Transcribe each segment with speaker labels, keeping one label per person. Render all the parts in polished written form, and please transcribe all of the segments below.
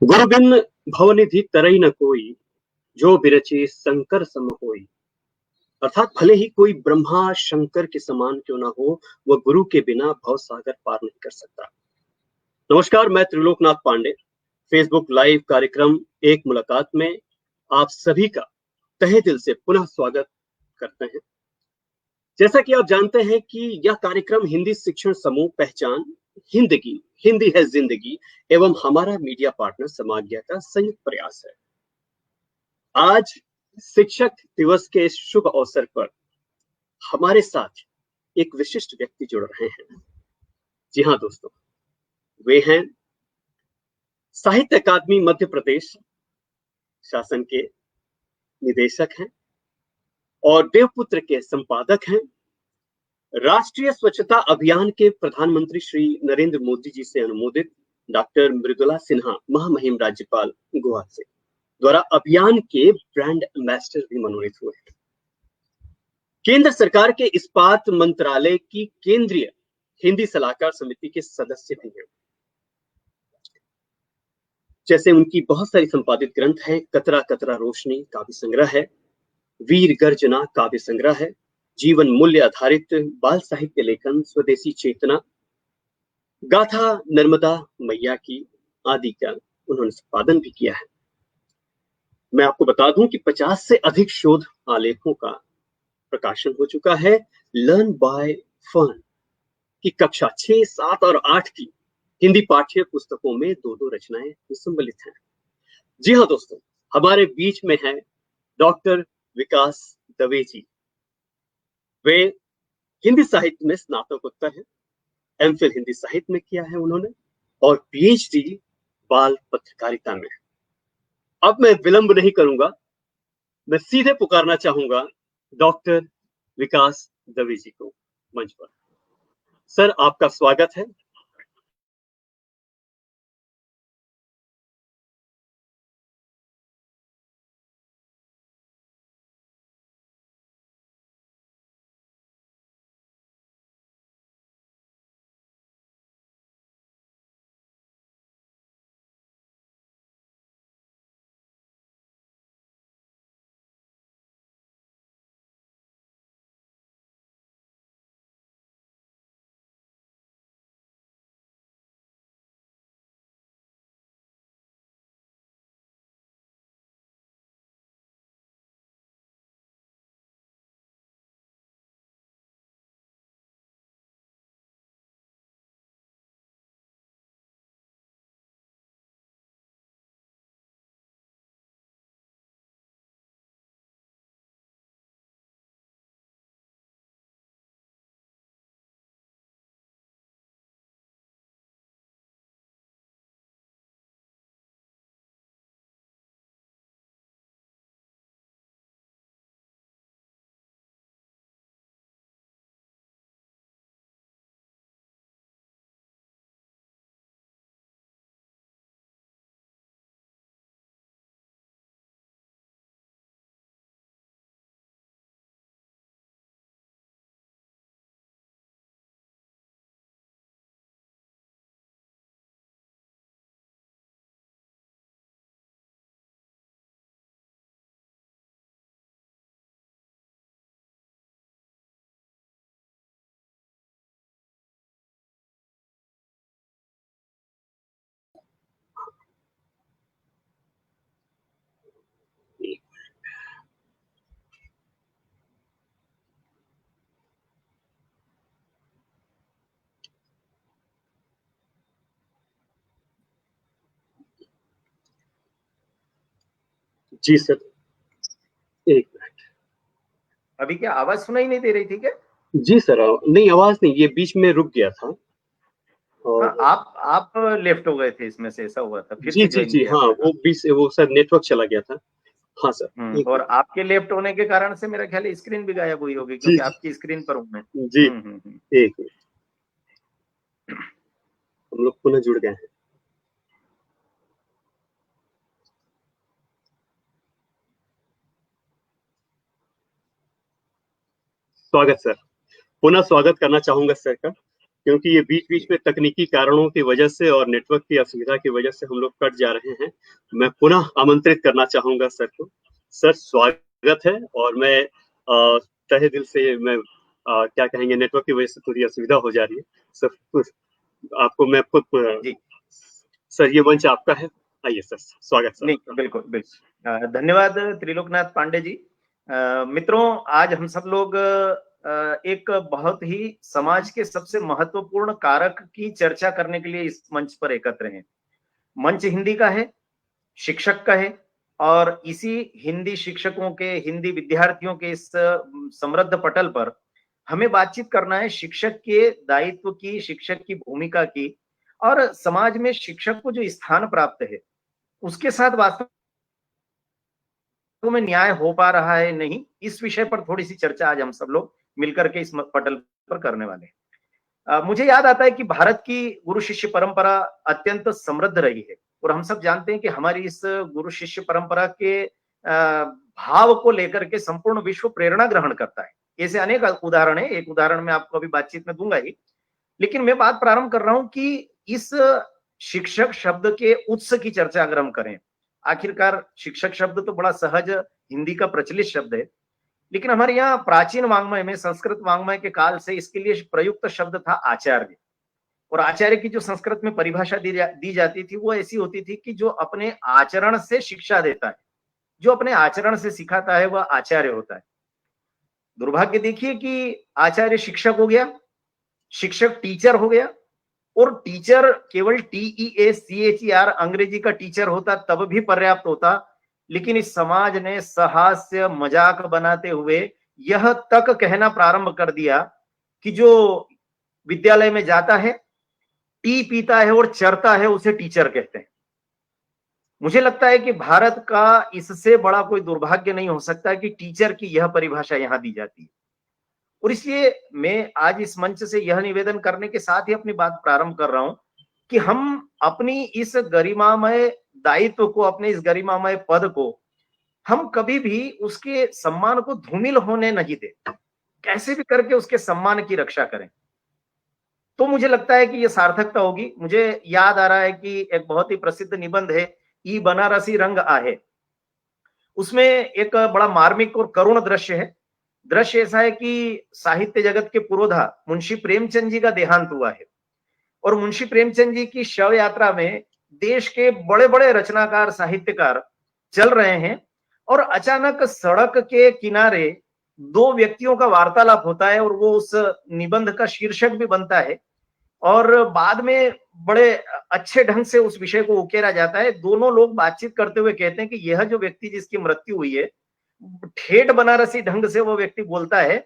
Speaker 1: गुरु बिन भवनिधि तरई न कोई, जो बिरचे शंकर सम होई। अर्थात भले ही कोई ब्रह्मा शंकर के समान क्यों ना हो, वह गुरु के बिना भव सागर पार नहीं कर सकता। नमस्कार, मैं त्रिलोकनाथ पांडे। फेसबुक लाइव कार्यक्रम एक मुलाकात में आप सभी का तहे दिल से पुनः स्वागत करते हैं। जैसा कि आप जानते हैं कि यह कार्यक्रम हिंदी शिक्षण समूह पहचान हिंदगी, हिंदी है जिंदगी एवं हमारा मीडिया पार्टनर समाज्ञा का संयुक्त प्रयास है। आज शिक्षक दिवस के इस शुभ अवसर पर हमारे साथ एक विशिष्ट व्यक्ति जुड़ रहे हैं। जी हाँ दोस्तों, वे हैं साहित्य अकादमी मध्य प्रदेश शासन के निदेशक हैं और देवपुत्र के संपादक हैं। राष्ट्रीय स्वच्छता अभियान के प्रधानमंत्री श्री नरेंद्र मोदी जी से अनुमोदित डॉक्टर मृदुला सिन्हा महामहिम राज्यपाल गोवा से द्वारा अभियान के ब्रांड एम्बेसडर भी मनोनीत हुए हैं। केंद्र सरकार के इस्पात मंत्रालय की केंद्रीय हिंदी सलाहकार समिति के सदस्य भी हैं। जैसे उनकी बहुत सारी संपादित ग्रंथ हैं। कतरा कतरा रोशनी काव्य संग्रह है, वीर गर्जना काव्य संग्रह है, जीवन मूल्य आधारित बाल साहित्य लेखन स्वदेशी चेतना, गाथा नर्मदा मैया की आदि का उन्होंने संपादन भी किया है। मैं आपको बता दूं कि 50 से अधिक शोध आलेखों का प्रकाशन हो चुका है। लर्न बाय फन की कक्षा 6, 7 और 8 की हिंदी पाठ्य पुस्तकों में 2-2 रचनाएं सम्मिलित हैं। जी हाँ दोस्तों, हमारे बीच में है डॉक्टर विकास दवे जी। वे हिंदी साहित्य में स्नातकोत्तर हैं, एमफिल हिंदी साहित्य में किया है उन्होंने और पीएचडी बाल पत्रकारिता में। अब मैं विलंब नहीं करूंगा, मैं सीधे पुकारना चाहूंगा डॉक्टर विकास दवे जी को मंच पर। सर, आपका स्वागत है। जी सर, एक मिनट।
Speaker 2: अभी क्या आवाज सुनाई नहीं दे रही थी क्या?
Speaker 1: जी सर, नहीं आवाज नहीं, ये बीच में रुक गया था। और
Speaker 2: हाँ, आप लेफ्ट हो गए थे इसमें से, ऐसा हुआ था, फिर
Speaker 1: जी
Speaker 2: से
Speaker 1: जी
Speaker 2: ज्वाइन
Speaker 1: जी
Speaker 2: किया
Speaker 1: हाँ,
Speaker 2: आपने।
Speaker 1: वो बीच से वो सर नेटवर्क चला गया था। हाँ सर, एक
Speaker 2: और
Speaker 1: मिनट।
Speaker 2: आपके लेफ्ट होने के कारण से मेरा ख्याल स्क्रीन भी गायब हुई होगी,
Speaker 1: जी
Speaker 2: क्योंकि आपकी स्क्रीन पर हूं मैं।
Speaker 1: जी, एक मिनट, हम लोग पुनः जुड़ गए हैं। स्वागत सर, पुनः स्वागत करना चाहूंगा सर का। क्योंकि ये बीच बीच में तकनीकी कारणों की वजह से और नेटवर्क की असुविधा की वजह से हम लोग कट जा रहे हैं। मैं पुनः आमंत्रित करना चाहूंगा सर को। सर स्वागत है। और मैं तहे दिल से मैं क्या कहेंगे, नेटवर्क की वजह से थोड़ी असुविधा हो जा रही है सर। आपको मैं खुद
Speaker 2: जी
Speaker 1: सर, ये मंच आपका है। आइए सर, स्वागत सर
Speaker 2: नहीं,
Speaker 1: आपका।
Speaker 2: बिल्कुल बिल्कुल। धन्यवाद त्रिलोकनाथ पांडे जी। मित्रों, आज हम सब लोग एक बहुत ही समाज के सबसे महत्वपूर्ण कारक की चर्चा करने के लिए इस मंच पर एकत्र हैं। मंच हिंदी का है, शिक्षक का है, और इसी हिंदी शिक्षकों के, हिंदी विद्यार्थियों के इस समृद्ध पटल पर हमें बातचीत करना है शिक्षक के दायित्व की, शिक्षक की भूमिका की, और समाज में शिक्षक को जो स्थान प्राप्त है उसके साथ वास्तव में न्याय हो पा रहा है नहीं, इस विषय पर थोड़ी सी चर्चा आज हम सब लोग मिलकर के इस पटल पर करने वाले हैं। मुझे याद आता है कि भारत की गुरु शिष्य परंपरा अत्यंत समृद्ध रही है, और हम सब जानते हैं कि हमारी इस गुरु शिष्य परंपरा के भाव को लेकर के संपूर्ण विश्व प्रेरणा ग्रहण करता है। ऐसे अनेक उदाहरण है, एक उदाहरण मैं आपको अभी बातचीत में दूंगा ही, लेकिन मैं बात प्रारंभ कर रहा हूं कि इस शिक्षक शब्द के उत्स की चर्चा अगर हम करें, आखिरकार शिक्षक शब्द तो बड़ा सहज हिंदी का प्रचलित शब्द है, लेकिन हमारे यहाँ प्राचीन वाङ्मय में, संस्कृत वाङ्मय के काल से इसके लिए प्रयुक्त शब्द था आचार्य। और आचार्य की जो संस्कृत में परिभाषा दी जाती थी वो ऐसी होती थी कि जो अपने आचरण से शिक्षा देता है, जो अपने आचरण से सिखाता है, वह आचार्य होता है। दुर्भाग्य देखिए कि आचार्य शिक्षक हो गया, शिक्षक टीचर हो गया, और टीचर केवल TEACHER अंग्रेजी का टीचर होता तब भी पर्याप्त होता, लेकिन इस समाज ने सहास्य मजाक बनाते हुए यह तक कहना प्रारंभ कर दिया कि जो विद्यालय में जाता है, टी पीता है और चरता है, उसे टीचर कहते हैं। मुझे लगता है कि भारत का इससे बड़ा कोई दुर्भाग्य नहीं हो सकता कि टीचर की यह परिभाषा यहां दी जाती है। और इसलिए मैं आज इस मंच से यह निवेदन करने के साथ ही अपनी बात प्रारंभ कर रहा हूं कि हम अपनी इस गरिमामय दायित्व को, अपने इस गरिमामय पद को, हम कभी भी उसके सम्मान को धूमिल होने नहीं दे, कैसे भी करके उसके सम्मान की रक्षा करें। तो मुझे लगता है कि यह सार्थकता होगी। मुझे याद आ रहा है कि एक बहुत ही प्रसिद्ध निबंध है, ई बनारसी रंग आहे। उसमें एक बड़ा मार्मिक और करुण दृश्य है। दृश्य ऐसा है कि साहित्य जगत के पुरोधा मुंशी प्रेमचंद जी का देहांत हुआ है, और मुंशी प्रेमचंद जी की शव यात्रा में देश के बड़े बड़े रचनाकार, साहित्यकार चल रहे हैं, और अचानक सड़क के किनारे दो व्यक्तियों का वार्तालाप होता है, और वो उस निबंध का शीर्षक भी बनता है, और बाद में बड़े अच्छे ढंग से उस विषय को उकेरा जाता है। दोनों लोग बातचीत करते हुए कहते हैं कि यह जो व्यक्ति जिसकी मृत्यु हुई है, ठेठ बनारसी ढंग से वो व्यक्ति बोलता है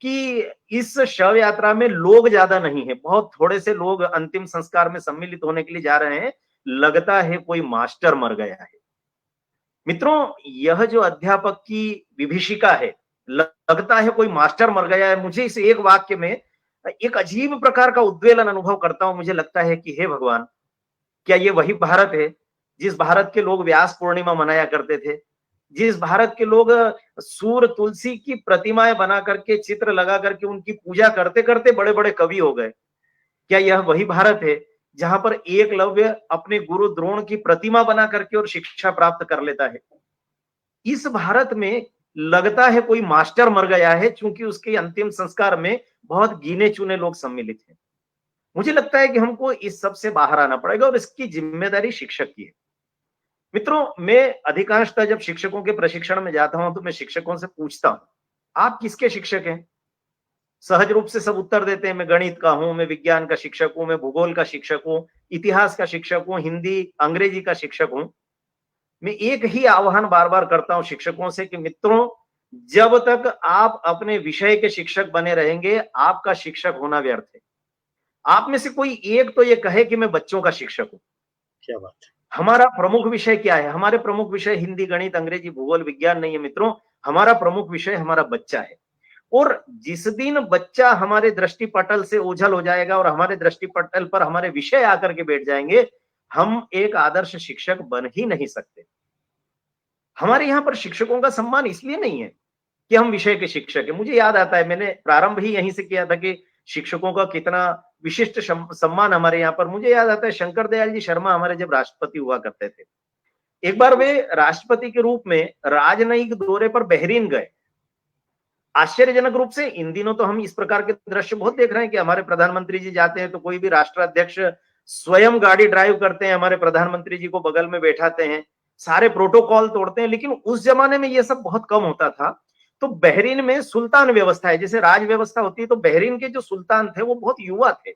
Speaker 2: कि इस शव यात्रा में लोग ज्यादा नहीं है, बहुत थोड़े से लोग अंतिम संस्कार में सम्मिलित होने के लिए जा रहे हैं, लगता है कोई मास्टर मर गया है। मित्रों, यह जो अध्यापक की विभीषिका है, लगता है कोई मास्टर मर गया है, मुझे इस एक वाक्य में एक अजीब प्रकार का उद्वेलन अनुभव करता हूं। मुझे लगता है कि हे भगवान, क्या ये वही भारत है जिस भारत के लोग व्यास पूर्णिमा मनाया करते थे, जिस भारत के लोग सूर तुलसी की प्रतिमाएं बना करके, चित्र लगा करके उनकी पूजा करते करते बड़े बड़े कवि हो गए? क्या यह वही भारत है जहां पर एकलव्य अपने गुरु द्रोण की प्रतिमा बना करके और शिक्षा प्राप्त कर लेता है? इस भारत में लगता है कोई मास्टर मर गया है, क्योंकि उसके अंतिम संस्कार में बहुत गिने चुने लोग सम्मिलित हैं। मुझे लगता है कि हमको इस सब से बाहर आना पड़ेगा, और इसकी जिम्मेदारी शिक्षक की है। मित्रों, मैं अधिकांशतः जब शिक्षकों के प्रशिक्षण में जाता हूं तो मैं शिक्षकों से पूछता हूं, आप किसके शिक्षक हैं? सहज रूप से सब उत्तर देते हैं, मैं गणित का हूं, मैं विज्ञान का शिक्षक हूं, मैं भूगोल का शिक्षक हूं, इतिहास का शिक्षक हूं, हिंदी अंग्रेजी का शिक्षक हूं। मैं एक ही आह्वान बार बार करता हूं शिक्षकों से कि मित्रों, जब तक आप अपने विषय के शिक्षक बने रहेंगे, आपका शिक्षक होना व्यर्थ है। आप में से कोई एक तो ये कहे कि मैं बच्चों का शिक्षक हूं।
Speaker 1: क्या बात है।
Speaker 2: हमारा प्रमुख विषय क्या है? हमारे प्रमुख विषय हिंदी, गणित, अंग्रेजी, भूगोल, विज्ञान नहीं है मित्रों। हमारा प्रमुख विषय हमारा बच्चा है। और जिस दिन बच्चा हमारे दृष्टिपटल से ओझल हो जाएगा और हमारे दृष्टिपटल पर हमारे विषय आकर के बैठ जाएंगे, हम एक आदर्श शिक्षक बन ही नहीं सकते। हमारे यहाँ पर शिक्षकों का सम्मान इसलिए नहीं है कि हम विषय के शिक्षक हैं। मुझे याद आता है, मैंने प्रारंभ ही यहीं से किया था कि शिक्षकों का कितना विशिष्ट सम्मान हमारे यहाँ पर। मुझे याद आता है शंकर दयाल जी शर्मा हमारे जब राष्ट्रपति हुआ करते थे, एक बार वे राष्ट्रपति के रूप में राजनयिक दौरे पर बहरीन गए। आश्चर्यजनक रूप से इन दिनों तो हम इस प्रकार के दृश्य बहुत देख रहे हैं कि हमारे प्रधानमंत्री जी जाते हैं तो कोई भी राष्ट्राध्यक्ष स्वयं गाड़ी ड्राइव करते हैं, हमारे प्रधानमंत्री जी को बगल में बैठाते हैं, सारे प्रोटोकॉल तोड़ते हैं। लेकिन उस जमाने में यह सब बहुत कम होता था। तो बहरीन में सुल्तान व्यवस्था है, जैसे राज व्यवस्था होती है, तो बहरीन के जो सुल्तान थे वो बहुत युवा थे।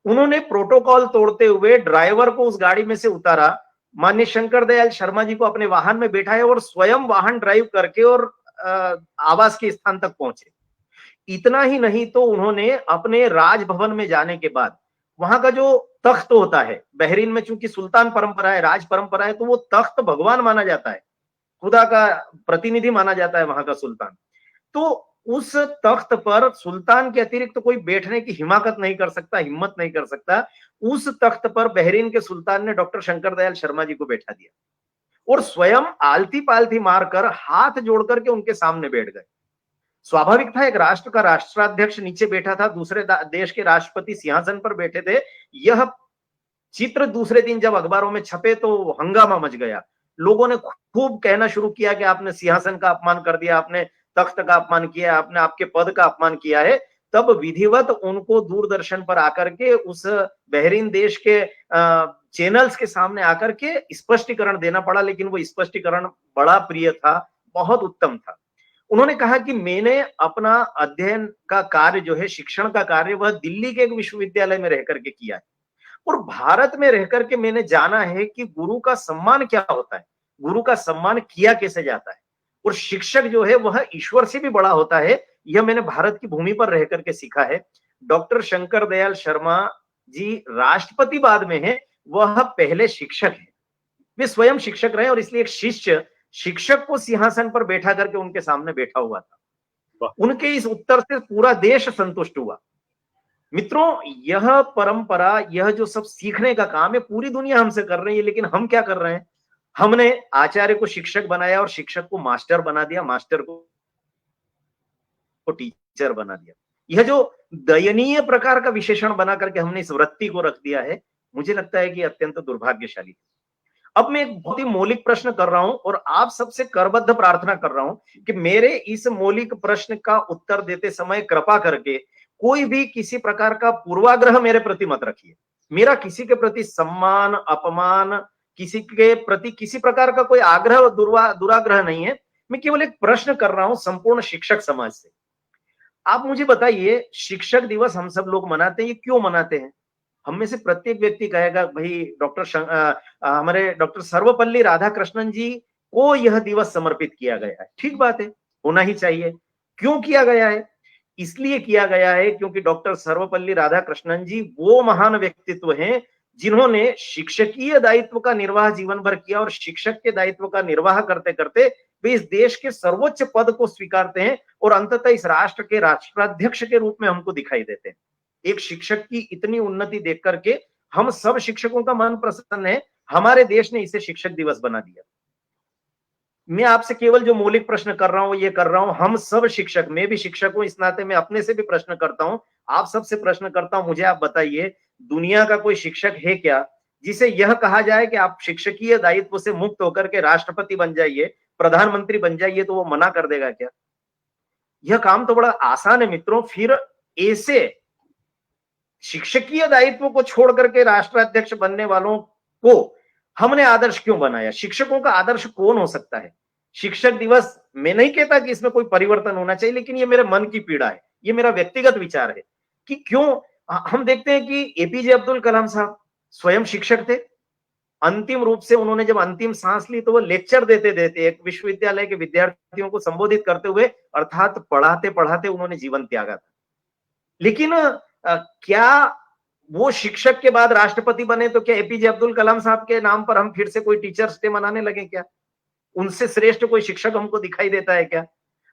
Speaker 2: उन्होंने प्रोटोकॉल तोड़ते हुए ड्राइवर को उस गाड़ी में से उतारा, माननीय शंकर दयाल शर्मा जी को अपने वाहन में बैठाया और स्वयं वाहन ड्राइव करके और आवास के स्थान तक पहुंचे। इतना ही नहीं तो उन्होंने अपने राजभवन में जाने के बाद वहां का जो तख्त होता है, बहरीन में चूंकि सुल्तान परंपरा है, राज परंपरा है, तो वो तख्त भगवान माना जाता है, खुदा का प्रतिनिधि माना जाता है वहां का सुल्तान। तो उस तख्त पर सुल्तान के अतिरिक्त तो कोई बैठने की हिमाकत नहीं कर सकता, हिम्मत नहीं कर सकता। उस तख्त पर बहरीन के सुल्तान ने डॉक्टर शंकर दयाल शर्मा जी को बैठा दिया और स्वयं आलती पालती मारकर हाथ जोड़ करके उनके सामने बैठ गए। स्वाभाविक था, एक राष्ट्र का राष्ट्राध्यक्ष नीचे बैठा था, दूसरे देश के राष्ट्रपति सिंहासन पर बैठे थे। यह चित्र दूसरे दिन जब अखबारों में छपे तो हंगामा मच गया। लोगों ने खूब कहना शुरू किया कि आपने सिंहासन का अपमान कर दिया, आपने तख्त का अपमान किया, आपने आपके पद का अपमान किया है। तब विधिवत उनको दूरदर्शन पर आकर के उस बहरीन देश के चैनल्स के सामने आकर के स्पष्टीकरण देना पड़ा, लेकिन वो स्पष्टीकरण बड़ा प्रिय था, बहुत उत्तम था। उन्होंने कहा कि मैंने अपना अध्ययन का कार्य जो है, शिक्षण का कार्य, वह दिल्ली के एक विश्वविद्यालय में रह करके किया है और भारत में रह करके मैंने जाना है कि गुरु का सम्मान क्या होता है, गुरु का सम्मान किया कैसे जाता है, और शिक्षक जो है वह ईश्वर से भी बड़ा होता है। यह मैंने भारत की भूमि पर रह करके सीखा है। डॉक्टर शंकर दयाल शर्मा जी राष्ट्रपति बाद में है, वह पहले शिक्षक है, वे स्वयं शिक्षक रहे और इसलिए एक शिष्य शिक्षक को सिंहासन पर बैठा करके उनके सामने बैठा हुआ था। उनके इस उत्तर से पूरा देश संतुष्ट हुआ। मित्रों, यह परंपरा, यह जो सब सीखने का काम है, पूरी दुनिया हमसे कर रही है, लेकिन हम क्या कर रहे हैं? हमने आचार्य को शिक्षक बनाया और शिक्षक को मास्टर बना दिया, मास्टर को टीचर बना दिया। यह जो दयनीय प्रकार का विशेषण बना करके हमने इस वृत्ति को रख दिया है, मुझे लगता है कि अत्यंत दुर्भाग्यशाली है। अब मैं एक बहुत ही मौलिक प्रश्न कर रहा हूं और आप सबसे करबद्ध प्रार्थना कर रहा हूं कि मेरे इस मौलिक प्रश्न का उत्तर देते समय कृपा करके कोई भी किसी प्रकार का पूर्वाग्रह मेरे प्रति मत रखिए। मेरा किसी के प्रति सम्मान, अपमान, किसी के प्रति किसी प्रकार का कोई आग्रह, दुराग्रह नहीं है। मैं केवल एक प्रश्न कर रहा हूं संपूर्ण शिक्षक समाज से। आप मुझे बताइए, शिक्षक दिवस हम सब लोग मनाते हैं, ये क्यों मनाते हैं? हम में से प्रत्येक व्यक्ति कहेगा भाई हमारे डॉक्टर सर्वपल्ली राधाकृष्णन जी को यह दिवस समर्पित किया गया है। ठीक बात है, होना ही चाहिए। क्यों किया गया है? इसलिए किया गया है क्योंकि डॉक्टर सर्वपल्ली राधाकृष्णन जी वो महान व्यक्तित्व हैं जिन्होंने शिक्षकीय दायित्व का निर्वाह जीवन भर किया और शिक्षक के दायित्व का निर्वाह करते करते वे इस देश के सर्वोच्च पद को स्वीकारते हैं और अंततः इस राष्ट्र के राष्ट्राध्यक्ष के रूप में हमको दिखाई देते हैं। एक शिक्षक की इतनी उन्नति देख करके हम सब शिक्षकों का मन प्रसन्न है। हमारे देश ने इसे शिक्षक दिवस बना दिया। मैं आपसे केवल जो मौलिक प्रश्न कर रहा हूं, ये कर रहा हूं, हम सब शिक्षक, मैं भी शिक्षक हूं, इस नाते मैं अपने से भी प्रश्न करता हूं, आप सबसे प्रश्न करता हूं, मुझे आप बताइए, दुनिया का कोई शिक्षक है क्या जिसे यह कहा जाए कि आप शिक्षकीय दायित्व से मुक्त होकर के राष्ट्रपति बन जाइए, प्रधानमंत्री बन जाइए, तो वो मना कर देगा क्या? यह काम तो बड़ा आसान है मित्रों। फिर ऐसे शिक्षकीय दायित्व को छोड़ करके राष्ट्राध्यक्ष बनने वालों को हमने आदर्श क्यों बनाया? शिक्षकों का आदर्श कौन हो सकता है? शिक्षक दिवस, मैं नहीं कहता कि इसमें कोई परिवर्तन होना चाहिए, लेकिन ये मेरे मन की पीड़ा है, ये मेरा व्यक्तिगत विचार है कि क्यों हम देखते हैं कि एपीजे अब्दुल कलाम साहब स्वयं शिक्षक थे। अंतिम रूप से उन्होंने जब अंतिम सांस ली तो वो लेक्चर देते देते एक विश्वविद्यालय के विद्यार्थियों को संबोधित करते हुए, अर्थात पढ़ाते पढ़ाते उन्होंने जीवन त्यागा था। लेकिन क्या वो शिक्षक के बाद राष्ट्रपति बने तो क्या एपीजे अब्दुल कलाम साहब के नाम पर हम फिर से कोई टीचर्स डे मनाने लगे क्या? उनसे श्रेष्ठ कोई शिक्षक हमको दिखाई देता है क्या?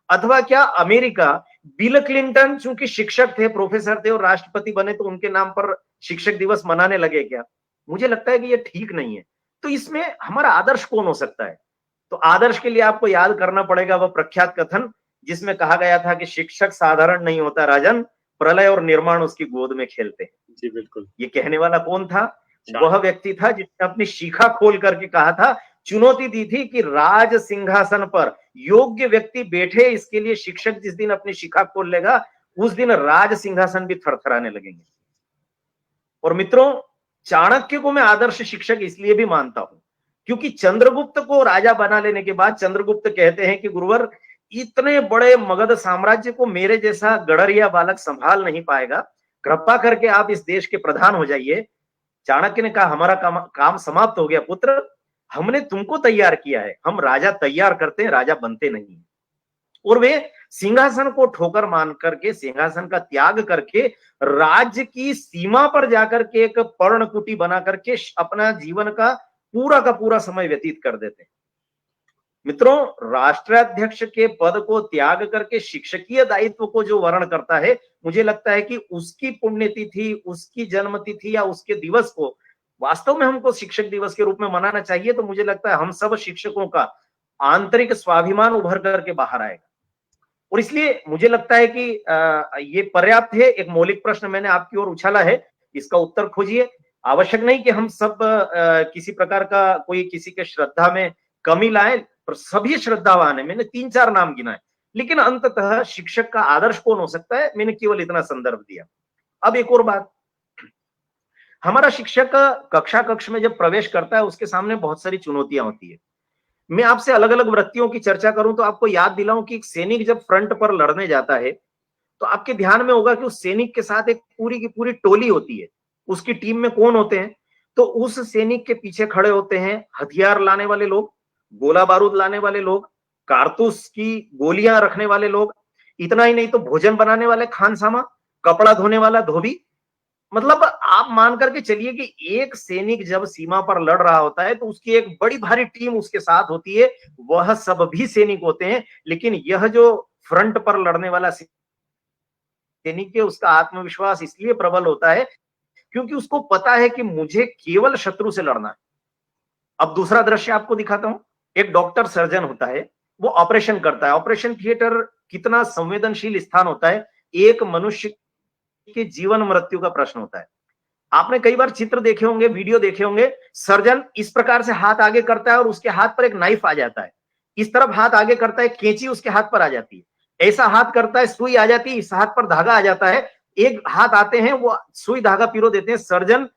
Speaker 2: अथवा क्या अमेरिका, बिल क्लिंटन चूंकि शिक्षक थे, प्रोफेसर थे और राष्ट्रपति बने तो उनके नाम पर शिक्षक दिवस मनाने लगे क्या? मुझे लगता है कि ये ठीक नहीं है। तो इसमें हमारा आदर्श कौन हो सकता है? तो आदर्श के लिए आपको याद करना पड़ेगा वह प्रख्यात कथन जिसमें कहा गया था कि शिक्षक साधारण नहीं होता राजन, प्रलय और निर्माण उसकी गोद में खेलते हैं।
Speaker 1: जी बिल्कुल।
Speaker 2: ये कहने वाला कौन था? वह व्यक्ति था जिसने अपनी शिखा खोल करके कहा था, चुनौती दी थी कि राज सिंहासन पर योग्य व्यक्ति बैठे, इसके लिए शिक्षक जिस दिन अपनी शिखा खोल लेगा उस दिन राज सिंहासन भी थरथराने लगेंगे। और मित्रों, चाणक्य को मैं आदर्श शिक्षक इसलिए भी मानता हूं क्योंकि चंद्रगुप्त को राजा बना लेने के बाद चंद्रगुप्त कहते हैं कि गुरुवर, इतने बड़े मगध साम्राज्य को मेरे जैसा गड़रिया बालक संभाल नहीं पाएगा, कृपा करके आप इस देश के प्रधान हो जाइए। चाणक्य ने कहा, हमारा काम समाप्त हो गया पुत्र, हमने तुमको तैयार किया है, हम राजा तैयार करते हैं, राजा बनते नहीं है। और वे सिंहासन को ठोकर मान करके, सिंहासन का त्याग करके, राज्य की सीमा पर जाकर के एक पर्णकुटी बना करके अपना जीवन का पूरा समय व्यतीत कर देते हैं। मित्रों, राष्ट्राध्यक्ष के पद को त्याग करके शिक्षकीय दायित्व को जो वर्ण करता है, मुझे लगता है कि उसकी पुण्यतिथि, उसकी जन्मतिथि या उसके दिवस को वास्तव में हमको शिक्षक दिवस के रूप में मनाना चाहिए। तो मुझे लगता है हम सब शिक्षकों का आंतरिक स्वाभिमान उभर करके बाहर आएगा। और इसलिए मुझे लगता है कि ये पर्याप्त है। एक मौलिक प्रश्न मैंने आपकी ओर उछाला है, इसका उत्तर खोजिए। आवश्यक नहीं कि हम सब किसी प्रकार का कोई किसी के श्रद्धा में कमी लाए, पर सभी श्रद्धावान है। मैंने 3-4 नाम गिनाए, लेकिन अंततः शिक्षक का आदर्श कौन हो सकता है, मैंने केवल इतना संदर्भ दिया। अब एक और बात, हमारा शिक्षक कक्ष में जब प्रवेश करता है उसके सामने बहुत सारी चुनौतियां होती है। मैं आपसे अलग अलग वृत्तियों की चर्चा करूं तो आपको याद दिलाऊं कि एक सैनिक जब फ्रंट पर लड़ने जाता है तो आपके ध्यान में होगा कि उस सैनिक के साथ एक पूरी की पूरी टोली होती है। उसकी टीम में कौन होते हैं? तो उस सैनिक के पीछे खड़े होते हैं हथियार लाने वाले लोग, गोला बारूद लाने वाले लोग, कारतूस की गोलियां रखने वाले लोग, इतना ही नहीं तो भोजन बनाने वाले खानसामा, कपड़ा धोने वाला धोबी। मतलब आप मान करके चलिए कि एक सैनिक जब सीमा पर लड़ रहा होता है तो उसकी एक बड़ी भारी टीम उसके साथ होती है। वह सब भी सैनिक होते हैं, लेकिन यह जो फ्रंट पर लड़ने वाला सैनिक है उसका आत्मविश्वास इसलिए प्रबल होता है क्योंकि उसको पता है कि मुझे केवल शत्रु से लड़ना है। अब दूसरा दृश्य आपको दिखाता हूं। एक डॉक्टर सर्जन होता है, वो ऑपरेशन करता है। ऑपरेशन थिएटर कितना संवेदनशील स्थान होता है, एक मनुष्य के जीवन मृत्यु का प्रश्न होता है। आपने कई बार चित्र देखे होंगे, वीडियो देखे होंगे, सर्जन इस प्रकार से हाथ आगे करता है और उसके हाथ पर एक नाइफ आ जाता है। इस तरफ हाथ आगे करता है, कैंची उसके हाथ पर आ जाती है। ऐसा हाथ करता है, सुई आ जाती है, इस हाथ पर धागा आ जाता है। एक हाथ आते हैं, वो सुई धागा पिरो देते हैं। सर्जन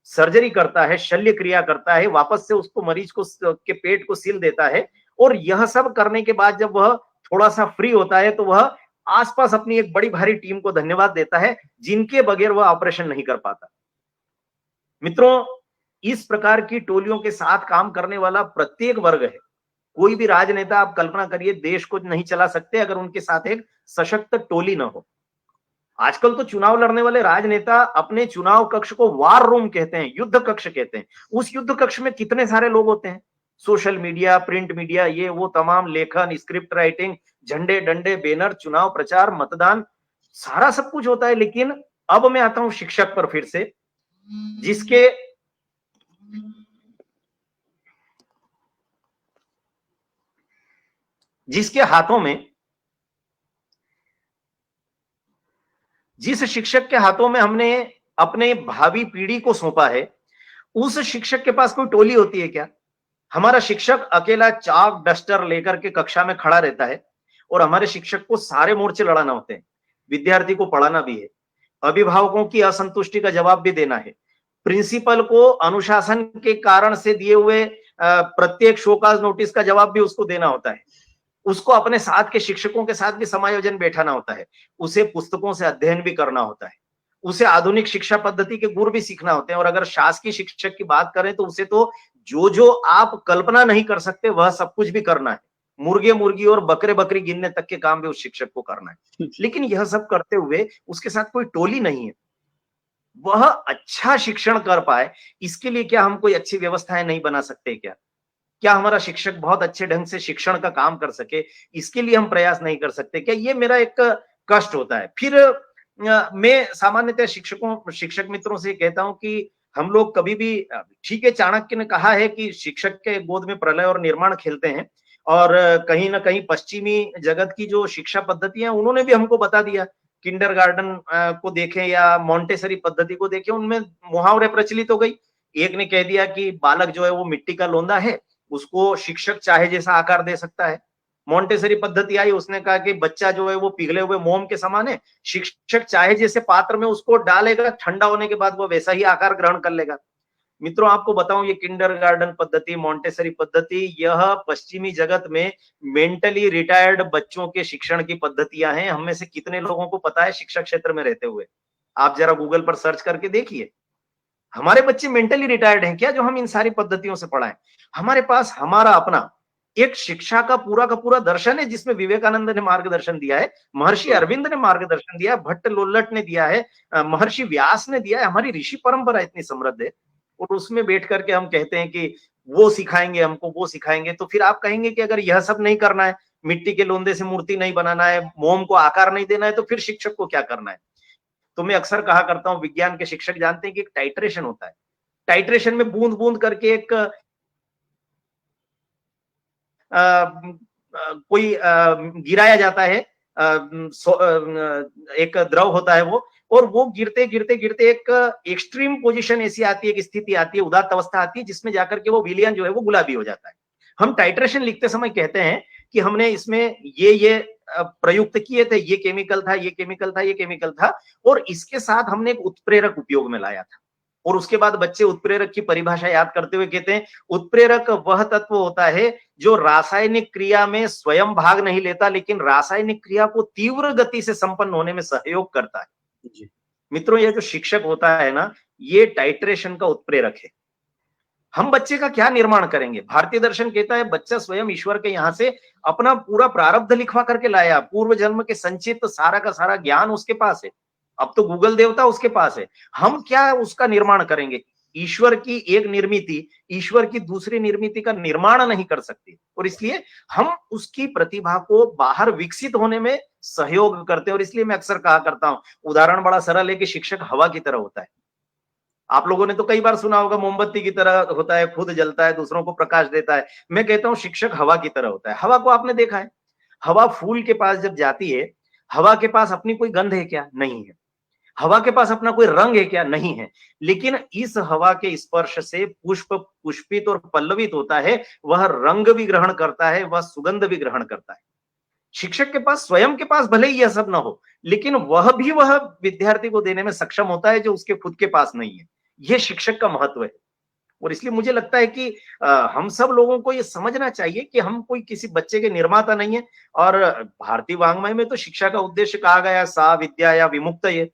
Speaker 2: सर्जरी करता है, शल्य क्रिया करता है, वापस से उसको मरीज को के पेट को सील देता है। और यह सब करने के बाद जब वह थोड़ा सा फ्री होता है तो वह आसपास अपनी एक बड़ी भारी टीम को धन्यवाद देता है जिनके बगैर वह ऑपरेशन नहीं कर पाता। मित्रों, इस प्रकार की टोलियों के साथ काम करने वाला प्रत्येक वर्ग है। कोई भी राजनेता आप कल्पना करिए देश को नहीं चला सकते अगर उनके साथ एक सशक्त टोली न हो। आजकल तो चुनाव लड़ने वाले राजनेता अपने चुनाव कक्ष को वार रूम कहते हैं, युद्ध कक्ष कहते हैं। उस युद्ध कक्ष में कितने सारे लोग होते हैं, सोशल मीडिया, प्रिंट मीडिया, ये वो तमाम लेखन, स्क्रिप्ट राइटिंग, झंडे डंडे, बैनर, चुनाव प्रचार, मतदान, सारा सब कुछ होता है। लेकिन अब मैं आता हूं शिक्षक पर फिर से, जिसके हाथों में, जिस शिक्षक के हाथों में हमने अपने भावी पीढ़ी को सौंपा है, उस शिक्षक के पास कोई टोली होती है क्या? हमारा शिक्षक अकेला चाक डस्टर लेकर के कक्षा में खड़ा रहता है और हमारे शिक्षक को सारे मोर्चे लड़ाना होते हैं। विद्यार्थी को पढ़ाना भी है, अभिभावकों की असंतुष्टि का जवाब भी देना है, प्रिंसिपल को अनुशासन के कारण से दिए हुए प्रत्येक शोकाज नोटिस का जवाब भी उसको देना होता है। उसको अपने साथ के शिक्षकों के साथ भी समायोजन बैठाना होता है, उसे पुस्तकों से अध्ययन भी करना होता है, उसे आधुनिक शिक्षा पद्धति के गुर भी सीखना होते हैं। और अगर शासकीय शिक्षक की बात करें तो उसे तो जो आप कल्पना नहीं कर सकते वह सब कुछ भी करना है। मुर्गे मुर्गी और बकरे बकरी गिनने तक के काम भी उस शिक्षक को करना है। लेकिन यह सब करते हुए उसके साथ कोई टोली नहीं है। वह अच्छा शिक्षण कर पाए, इसके लिए क्या हम कोई अच्छी व्यवस्थाएं नहीं बना सकते क्या? क्या हमारा शिक्षक बहुत अच्छे ढंग से शिक्षण का काम कर सके, इसके लिए हम प्रयास नहीं कर सकते क्या? ये मेरा एक कष्ट होता है। फिर मैं सामान्यतः शिक्षक मित्रों से कहता हूं कि हम लोग कभी भी, ठीक है, चाणक्य ने कहा है कि शिक्षक के गोद में प्रलय और निर्माण खेलते हैं, और कहीं ना कहीं पश्चिमी जगत की जो शिक्षा पद्धति है उन्होंने भी हमको बता दिया किंडरगार्टन को देखें या मॉन्टेसरी पद्धति को देखें, उनमें मुहावरे प्रचलित हो गई। एक ने कह दिया कि बालक जो है वो मिट्टी का लोंदा है, उसको शिक्षक चाहे जैसा आकार दे सकता है। मॉन्टेसरी पद्धति आई, उसने कहा कि बच्चा जो है वो पिघले हुए मोम के समान है, शिक्षक चाहे जैसे पात्र में उसको डालेगा, ठंडा होने के बाद वो वैसा ही आकार ग्रहण कर लेगा। मित्रों, आपको बताऊं, ये किंडरगार्टन पद्धति, मॉन्टेसरी पद्धति, यह पश्चिमी जगत में मेंटली रिटायर्ड बच्चों के शिक्षण की पद्धतियां हैं। हम में से कितने लोगों को पता है शिक्षक क्षेत्र में रहते हुए? आप जरा गूगल पर सर्च करके देखिए, हमारे बच्चे मेंटली रिटायर्ड हैं क्या जो हम इन सारी पद्धतियों से पढ़ाएं? हमारे पास हमारा अपना एक शिक्षा का पूरा दर्शन है, जिसमें विवेकानंद ने मार्गदर्शन दिया है, महर्षि अरविंद ने मार्गदर्शन दिया है, भट्ट लोल्लट ने दिया है, महर्षि व्यास ने दिया है। हमारी ऋषि परंपरा इतनी समृद्ध है, और उसमें बैठ करके हम कहते हैं कि वो सिखाएंगे हमको, वो सिखाएंगे। तो फिर आप कहेंगे कि अगर यह सब नहीं करना है, मिट्टी के लोंदे से मूर्ति नहीं बनाना है, मोम को आकार नहीं देना है, तो फिर शिक्षक को क्या करना है? तो मैं अक्सर कहा करता हूं, विज्ञान के शिक्षक जानते हैं कि एक टाइट्रेशन होता है। टाइट्रेशन में बूंद बूंद करके एक कोई गिराया जाता है, एक द्रव होता है वो, और वो गिरते गिरते गिरते एक एक्सट्रीम पोजीशन ऐसी आती है, एक स्थिति आती है, उदात्त अवस्था आती है, जिसमें जाकर के वो विलियन जो है वो गुलाबी हो जाता है। हम टाइट्रेशन लिखते समय कहते हैं कि हमने इसमें ये प्रयुक्त किए थे, ये केमिकल था, ये केमिकल था, ये केमिकल था, और इसके साथ हमने एक उत्प्रेरक उपयोग में लाया था। और उसके बाद बच्चे उत्प्रेरक की परिभाषा याद करते हुए कहते हैं, उत्प्रेरक वह तत्व होता है जो रासायनिक क्रिया में स्वयं भाग नहीं लेता, लेकिन रासायनिक क्रिया को तीव्र गति से संपन्न होने में सहयोग करता है। जी मित्रों, ये जो शिक्षक होता है ना, ये टाइट्रेशन का उत्प्रेरक है। हम बच्चे का क्या निर्माण करेंगे? भारतीय दर्शन कहता है बच्चा स्वयं ईश्वर के यहां से अपना पूरा प्रारब्ध लिखवा करके लाया, पूर्व जन्म के संचित सारा का सारा ज्ञान उसके पास है। अब तो गूगल देवता उसके पास है, हम क्या उसका निर्माण करेंगे? ईश्वर की एक निर्मिति ईश्वर की दूसरी निर्मिति का निर्माण नहीं कर सकती, और इसलिए हम उसकी प्रतिभा को बाहर विकसित होने में सहयोग करते हैं। और इसलिए मैं अक्सर कहा करता हूं, उदाहरण बड़ा सरल है कि शिक्षक हवा की तरह होता है। आप लोगों ने तो कई बार सुना होगा, मोमबत्ती की तरह होता है, खुद जलता है, दूसरों को प्रकाश देता है। मैं कहता हूं शिक्षक हवा की तरह होता है। हवा को आपने देखा है, हवा फूल के पास जब जाती है, हवा के पास अपनी कोई गंध है क्या? नहीं है। हवा के पास अपना कोई रंग है क्या? नहीं है। लेकिन इस हवा के स्पर्श से पुष्प पुष्पित और पल्लवित होता है, वह रंग भी ग्रहण करता है, वह सुगंध भी ग्रहण करता है। शिक्षक के पास, स्वयं के पास भले ही यह सब ना हो, लेकिन वह विद्यार्थी को देने में सक्षम होता है जो उसके खुद के पास नहीं है। यह शिक्षक का महत्व है। और इसलिए मुझे लगता है कि हम सब लोगों को ये समझना चाहिए कि हम कोई किसी बच्चे के निर्माता नहीं है। और भारतीय वाङ्मय में तो शिक्षा का उद्देश्य कहा गया, सा विद्या या विमुक्त, ये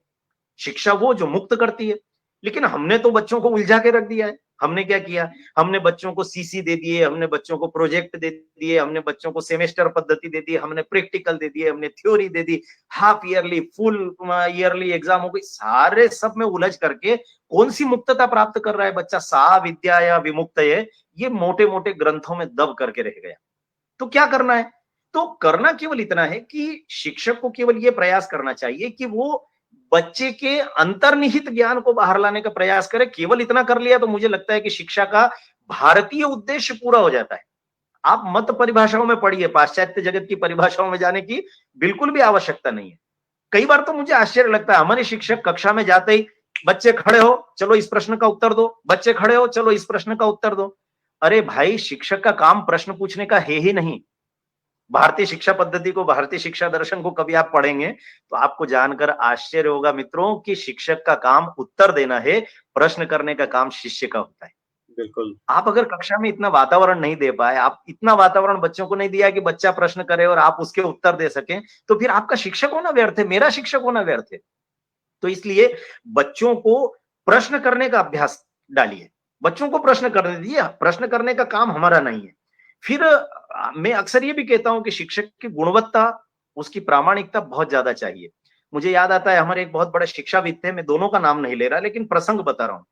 Speaker 2: शिक्षा वो जो मुक्त करती है। लेकिन हमने तो बच्चों को उलझा के रख दिया है। हमने क्या किया? हमने बच्चों को सीसी दे दिए, हमने बच्चों को प्रोजेक्ट दे दिए, हमने बच्चों को सेमेस्टर पद्धति दे दी, हमने प्रैक्टिकल दे दिए, हमने थ्योरी दे दी, half yearly, full yearly exam हो गई। सारे सब में उलझ करके कौन सी मुक्तता प्राप्त कर रहा है बच्चा? सा विद्या या विमुक्त, ये मोटे मोटे ग्रंथों में दब करके रह गया। तो क्या करना है? तो करना केवल इतना है कि शिक्षक को केवल ये प्रयास करना चाहिए कि वो बच्चे के अंतर्निहित ज्ञान को बाहर लाने का प्रयास करे। केवल इतना कर लिया तो मुझे लगता है कि शिक्षा का भारतीय उद्देश्य पूरा हो जाता है। आप मत परिभाषाओं में पढ़िए, पाश्चात्य जगत की परिभाषाओं में जाने की बिल्कुल भी आवश्यकता नहीं है। कई बार तो मुझे आश्चर्य लगता है, हमारे शिक्षक कक्षा में जाते ही, बच्चे खड़े हो, चलो इस प्रश्न का उत्तर दो, बच्चे खड़े हो, चलो इस प्रश्न का उत्तर दो। अरे भाई, शिक्षक का काम प्रश्न पूछने का है ही नहीं। भारतीय शिक्षा पद्धति को, भारतीय शिक्षा दर्शन को कभी आप पढ़ेंगे तो आपको जानकर आश्चर्य होगा मित्रों कि शिक्षक का काम उत्तर देना है, प्रश्न करने का काम शिष्य का होता है।
Speaker 1: बिल्कुल।
Speaker 2: आप अगर कक्षा में इतना वातावरण नहीं दे पाए, आप इतना वातावरण बच्चों को नहीं दिया कि बच्चा प्रश्न करे और आप उसके उत्तर दे सकें, तो फिर आपका शिक्षक होना व्यर्थ है, मेरा शिक्षक होना व्यर्थ है। तो इसलिए बच्चों को प्रश्न करने का अभ्यास डालिए, बच्चों को प्रश्न करने दीजिए। प्रश्न करने का काम हमारा नहीं है। फिर मैं अक्सर ये भी कहता हूं कि शिक्षक की गुणवत्ता, उसकी प्रामाणिकता बहुत ज्यादा चाहिए। मुझे याद आता है, हमारे एक बहुत बड़े शिक्षाविद थे, मैं दोनों का नाम नहीं ले रहा, लेकिन प्रसंग बता रहा हूं।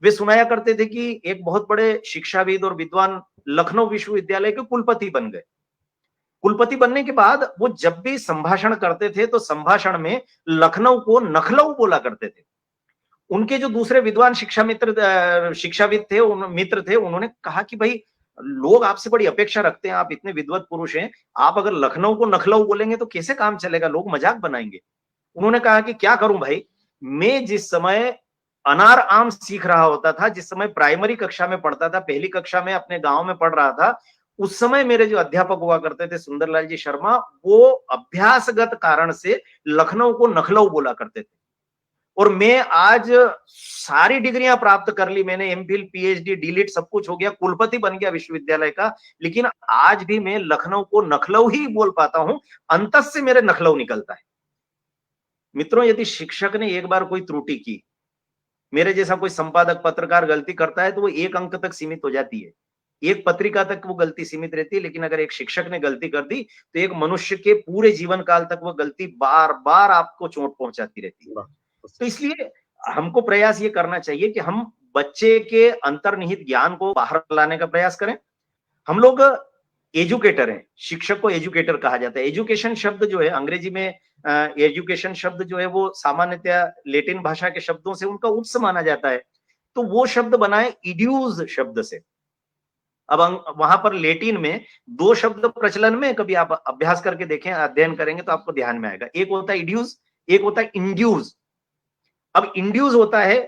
Speaker 2: वे सुनाया करते थे कि एक बहुत बड़े शिक्षाविद और विद्वान लखनऊ विश्वविद्यालय के कुलपति बन गए। कुलपति बनने के बाद वो जब भी संभाषण करते थे तो संभाषण में लखनऊ को नखलऊ बोला करते थे। उनके जो दूसरे विद्वान शिक्षाविद थे, मित्र थे, उन्होंने कहा कि भाई, लोग आपसे बड़ी अपेक्षा रखते हैं, आप इतने विद्वत पुरुष हैं, आप अगर लखनऊ को नखलऊ बोलेंगे तो कैसे काम चलेगा, लोग मजाक बनाएंगे। उन्होंने कहा कि क्या करूं भाई, मैं जिस समय अनार आम सीख रहा होता था, जिस समय प्राइमरी कक्षा में पढ़ता था, पहली कक्षा में अपने गांव में पढ़ रहा था, उस समय मेरे जो अध्यापक हुआ करते थे सुंदरलाल जी शर्मा, वो अभ्यासगत कारण से लखनऊ को नखलऊ बोला करते थे। और मैं आज सारी डिग्रियां प्राप्त कर ली, मैंने एमफिल, पीएचडी, डीलिट सब कुछ हो गया, कुलपति बन गया विश्वविद्यालय का, लेकिन आज भी मैं लखनऊ को नखलऊ ही बोल पाता हूं, अंतस से मेरे नखलऊ निकलता है। मित्रों, यदि शिक्षक ने एक बार कोई त्रुटि की, मेरे जैसा कोई संपादक पत्रकार गलती करता है, तो वो एक अंक तक सीमित हो जाती है, एक पत्रिका तक वो गलती सीमित रहती है। लेकिन अगर एक शिक्षक ने गलती कर दी, तो एक मनुष्य के पूरे जीवन काल तक वो गलती बार बार आपको चोट पहुंचाती रहती है। तो इसलिए हमको प्रयास ये करना चाहिए कि हम बच्चे के अंतर्निहित ज्ञान को बाहर लाने का प्रयास करें। हम लोग एजुकेटर हैं, शिक्षक को एजुकेटर कहा जाता है। एजुकेशन शब्द जो है अंग्रेजी में, एजुकेशन शब्द जो है वो सामान्यतः लेटिन भाषा के शब्दों से उनका उत्स माना जाता है, तो वो शब्द बनाए इड्यूज शब्द से। अब वहां पर लेटिन में दो शब्द प्रचलन में, कभी आप अभ्यास करके देखें, अध्ययन करेंगे तो आपको ध्यान में आएगा। एक होता है इड्यूज, एक होता है इंड्यूज। अब इंड्यूज होता है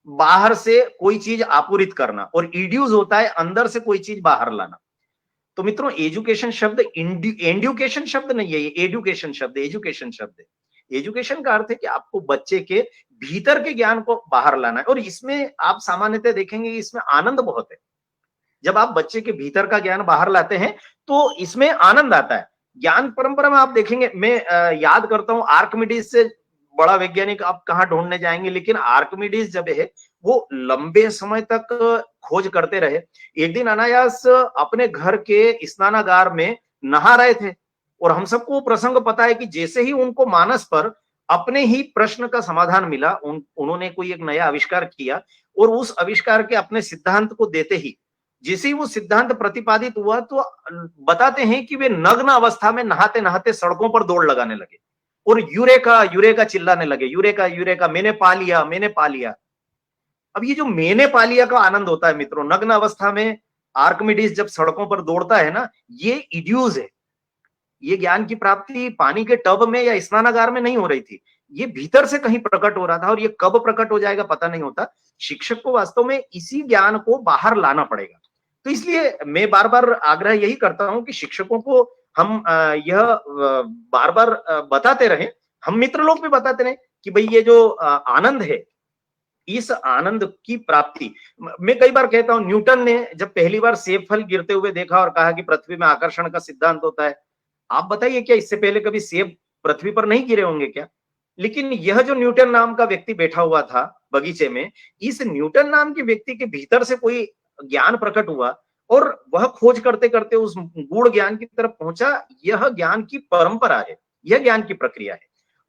Speaker 2: बाहर से कोई चीज आपूरित करना, और इड्यूज होता है अंदर से कोई चीज बाहर लाना। तो मित्रों, एजुकेशन शब्द एडुकेशन शब्द नहीं है, ये एजुकेशन शब्द, एजुकेशन शब्द है। एजुकेशन का अर्थ है कि आपको बच्चे के भीतर के ज्ञान को बाहर लाना है, और इसमें आप सामान्यतः देखेंगे इसमें आनंद बहुत है। जब आप बच्चे के भीतर का ज्ञान बाहर लाते हैं तो इसमें आनंद आता है। ज्ञान परंपरा में आप देखेंगे, मैं याद करता हूं, आर्किमिडीज से बड़ा वैज्ञानिक आप कहां ढूंढने जाएंगे, लेकिन आर्किमिडीज जब है वो लंबे समय तक खोज करते रहे। एक दिन अनायास अपने घर के स्नानागार में नहा रहे थे, और हम सबको प्रसंग पता है कि जैसे ही उनको मानस पर अपने ही प्रश्न का समाधान मिला, उन्होंने कोई एक नया आविष्कार किया, और उस आविष्कार के अपने सिद्धांत को देते ही जैसे ही वो सिद्धांत प्रतिपादित हुआ, तो बताते हैं कि वे नग्न अवस्था में नहाते नहाते सड़कों पर दौड़ लगाने लगे और यूरेका यूरेका चिल्लाने लगे, यूरेका यूरेका, मैंने पा लिया, मैंने पा लिया। अब ये जो मैंने पा लिया का आनंद होता है मित्रों, नग्न अवस्था में आर्किमिडीज जब सड़कों पर दौड़ता है ना, ये इड्यूज है। ये ज्ञान की प्राप्ति पानी के टब में या स्नानागार में नहीं हो रही थी, ये भीतर से कहीं प्रकट हो रहा था, और ये कब प्रकट हो जाएगा पता नहीं होता। शिक्षक को वास्तव में इसी ज्ञान को बाहर लाना पड़ेगा। तो इसलिए मैं बार बार आग्रह यही करता हूं कि शिक्षकों को हम यह बार बार बताते रहें, हम मित्र लोग भी बताते रहें कि भाई ये जो आनंद है, इस आनंद की प्राप्ति, मैं कई बार कहता हूं, न्यूटन ने जब पहली बार सेब फल गिरते हुए देखा और कहा कि पृथ्वी में आकर्षण का सिद्धांत होता है, आप बताइए क्या इससे पहले कभी सेब पृथ्वी पर नहीं गिरे होंगे क्या? लेकिन यह जो न्यूटन नाम का व्यक्ति बैठा हुआ था बगीचे में, इस न्यूटन नाम के व्यक्ति के भीतर से कोई ज्ञान प्रकट हुआ, और वह खोज करते करते उस गूढ़ ज्ञान की तरफ पहुंचा। यह ज्ञान की परंपरा है, यह ज्ञान की प्रक्रिया है,